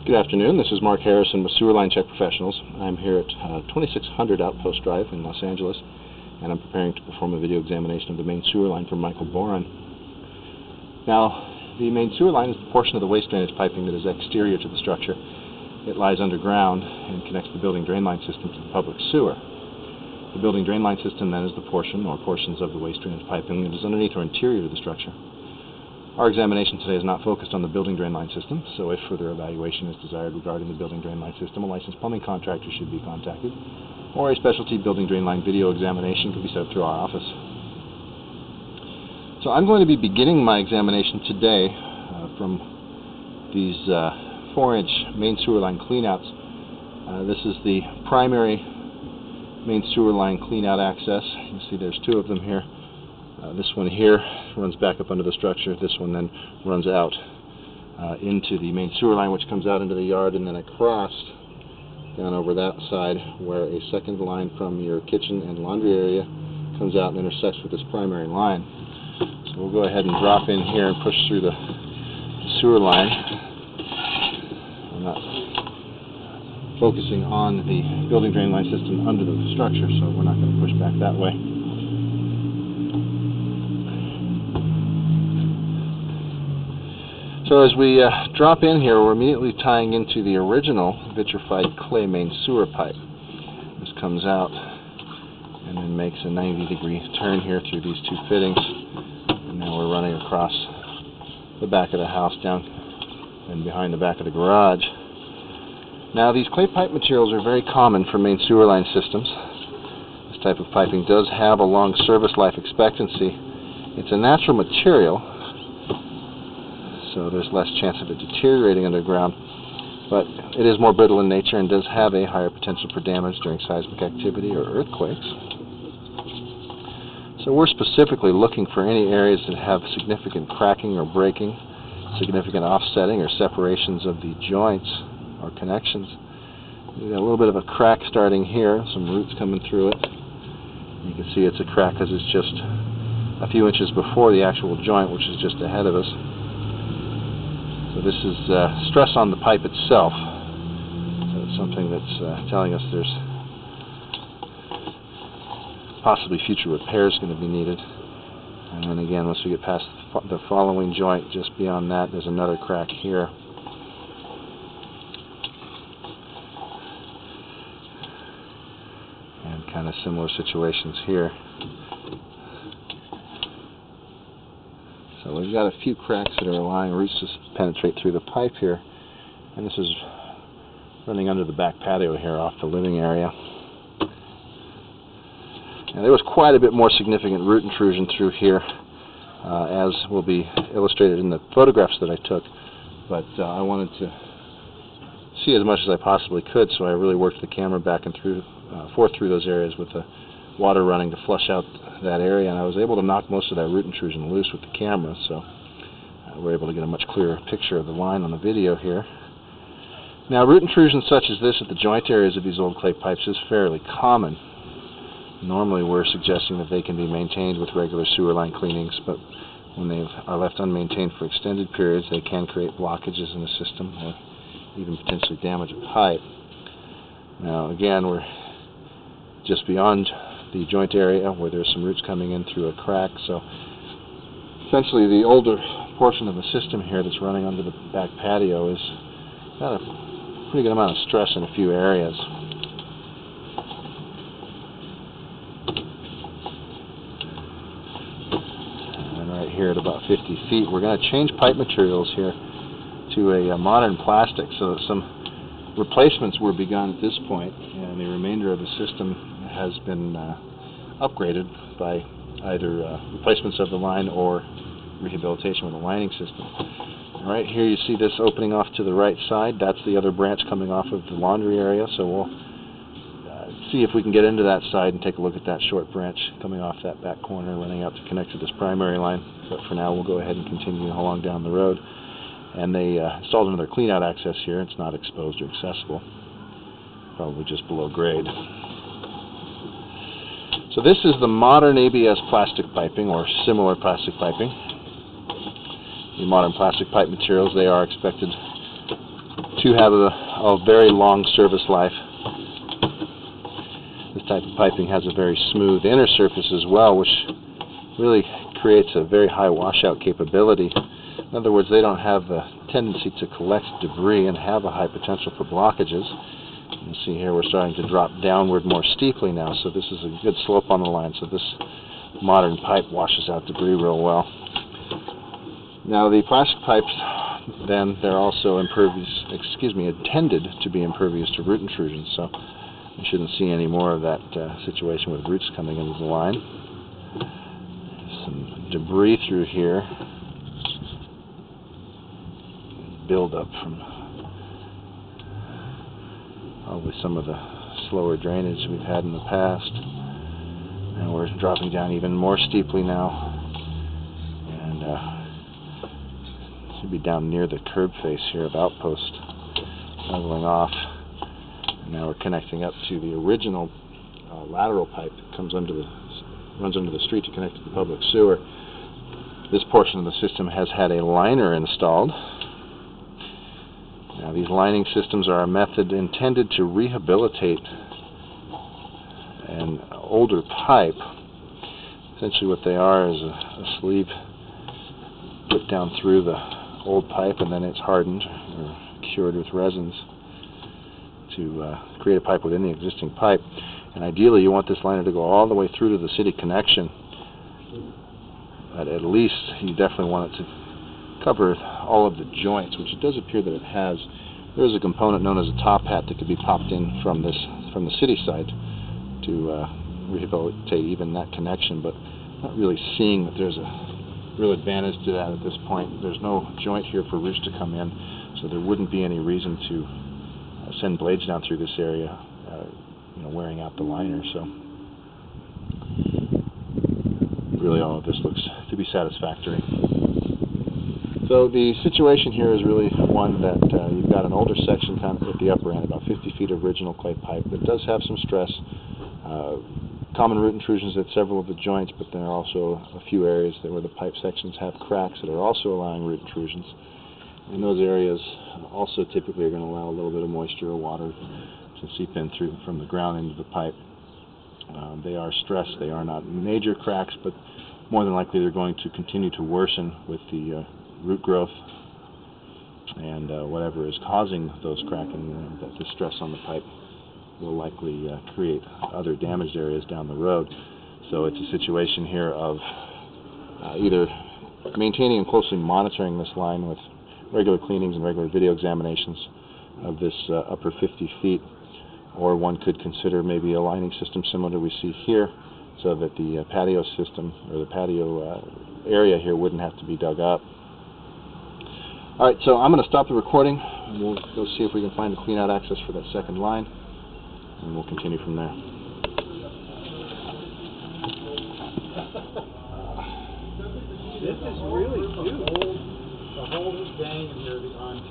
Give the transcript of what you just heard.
Good afternoon. This is Mark Harrison with Sewer Line Check Professionals. I'm here at 2600 Outpost Drive in Los Angeles, and I'm preparing to perform a video examination of the main sewer line for Michael Boren. Now, the main sewer line is the portion of the waste drainage piping that is exterior to the structure. It lies underground and connects the building drain line system to the public sewer. The building drain line system then is the portion or portions of the waste drainage piping that is underneath or interior to the structure. Our examination today is not focused on the building drain line system, so if further evaluation is desired regarding the building drain line system, a licensed plumbing contractor should be contacted, or a specialty building drain line video examination can be set up through our office. So I'm going to be beginning my examination today from these 4-inch main sewer line cleanouts. This is the primary main sewer line cleanout access. You see there's two of them here. This one here runs back up under the structure. This one then runs out into the main sewer line, which comes out into the yard and then across down over that side where a second line from your kitchen and laundry area comes out and intersects with this primary line. So we'll go ahead and drop in here and push through the sewer line. I'm not focusing on the building drain line system under the structure, so we're not going to push back that way. So as we drop in here, we're immediately tying into the original vitrified clay main sewer pipe. This comes out and then makes a 90-degree turn here through these two fittings, and now we're running across the back of the house down and behind the back of the garage. Now these clay pipe materials are very common for main sewer line systems. This type of piping does have a long service life expectancy. It's a natural material, so there's less chance of it deteriorating underground, but it is more brittle in nature and does have a higher potential for damage during seismic activity or earthquakes. So we're specifically looking for any areas that have significant cracking or breaking, significant offsetting or separations of the joints or connections. We've got a little bit of a crack starting here, some roots coming through it. You can see it's a crack because it's just a few inches before the actual joint, which is just ahead of us. So this is stress on the pipe itself. So it's something that's telling us there's possibly future repairs going to be needed. And then again, once we get past the following joint, just beyond that, there's another crack here. And kind of similar situations here. So we've got a few cracks that are allowing roots to penetrate through the pipe here, and this is running under the back patio here off the living area. Now there was quite a bit more significant root intrusion through here, as will be illustrated in the photographs that I took, but I wanted to see as much as I possibly could, so I really worked the camera back and forth through those areas with the water running to flush out that area, and I was able to knock most of that root intrusion loose with the camera, so we're able to get a much clearer picture of the line on the video here. Now, root intrusion such as this at the joint areas of these old clay pipes is fairly common. Normally we're suggesting that they can be maintained with regular sewer line cleanings, but when they are left unmaintained for extended periods, they can create blockages in the system or even potentially damage a pipe. Now again, we're just beyond the joint area where there's some roots coming in through a crack, so essentially the older portion of the system here that's running under the back patio is got a pretty good amount of stress in a few areas. And right here at about 50 feet, we're going to change pipe materials here to a modern plastic, so that some replacements were begun at this point, and the remainder of the system has been upgraded by either replacements of the line or rehabilitation with a lining system. Right here you see this opening off to the right side. That's the other branch coming off of the laundry area, so we'll see if we can get into that side and take a look at that short branch coming off that back corner running out to connect to this primary line. But for now we'll go ahead and continue along down the road. And they installed another cleanout access here. It's not exposed or accessible, probably just below grade. So this is the modern ABS plastic piping or similar plastic piping. The modern plastic pipe materials, they are expected two have a very long service life. This type of piping has a very smooth inner surface as well, which really creates a very high washout capability. In other words, they don't have a tendency to collect debris and have a high potential for blockages. You can see here we're starting to drop downward more steeply now, so this is a good slope on the line, so this modern pipe washes out debris real well. Now the plastic pipes, then, they're also intended to be impervious to root intrusion, so you shouldn't see any more of that situation with roots coming into the line. Some debris through here, build up from probably some of the slower drainage we've had in the past. And we're dropping down even more steeply now, and should be down near the curb face here of Outpost, leveling off. And now we're connecting up to the original lateral pipe that runs under the street to connect to the public sewer. This portion of the system has had a liner installed. Now, these lining systems are a method intended to rehabilitate an older pipe. Essentially what they are is a sleeve put down through the old pipe, and then it's hardened or cured with resins to create a pipe within the existing pipe. And ideally you want this liner to go all the way through to the city connection, but at least you definitely want it to cover all of the joints, which it does appear that it has. There is a component known as a top hat that could be popped in from the city side to rehabilitate even that connection, but not really seeing that there's a real advantage to that at this point. There's no joint here for roots to come in, so there wouldn't be any reason to send blades down through this area, wearing out the liner. So really all of this looks to be satisfactory. So the situation here is really one that you've got an older section kind of at the upper end, about 50 feet of original clay pipe that does have some stress. Common root intrusions at several of the joints, but there are also a few areas where the pipe sections have cracks that are also allowing root intrusions. And those areas also typically are going to allow a little bit of moisture or water to seep in through from the ground into the pipe. They are stressed. They are not major cracks, but more than likely they're going to continue to worsen with the root growth and whatever is causing those cracking, the stress on the pipe will likely create other damaged areas down the road. So it's a situation here of either maintaining and closely monitoring this line with regular cleanings and regular video examinations of this upper 50 feet, or one could consider maybe a lining system similar to what we see here, so that the patio system or the patio area here wouldn't have to be dug up. Alright, so I'm going to stop the recording, and we'll go see if we can find a clean out access for that second line, and we'll continue from there. This is really cute. The whole gang in here on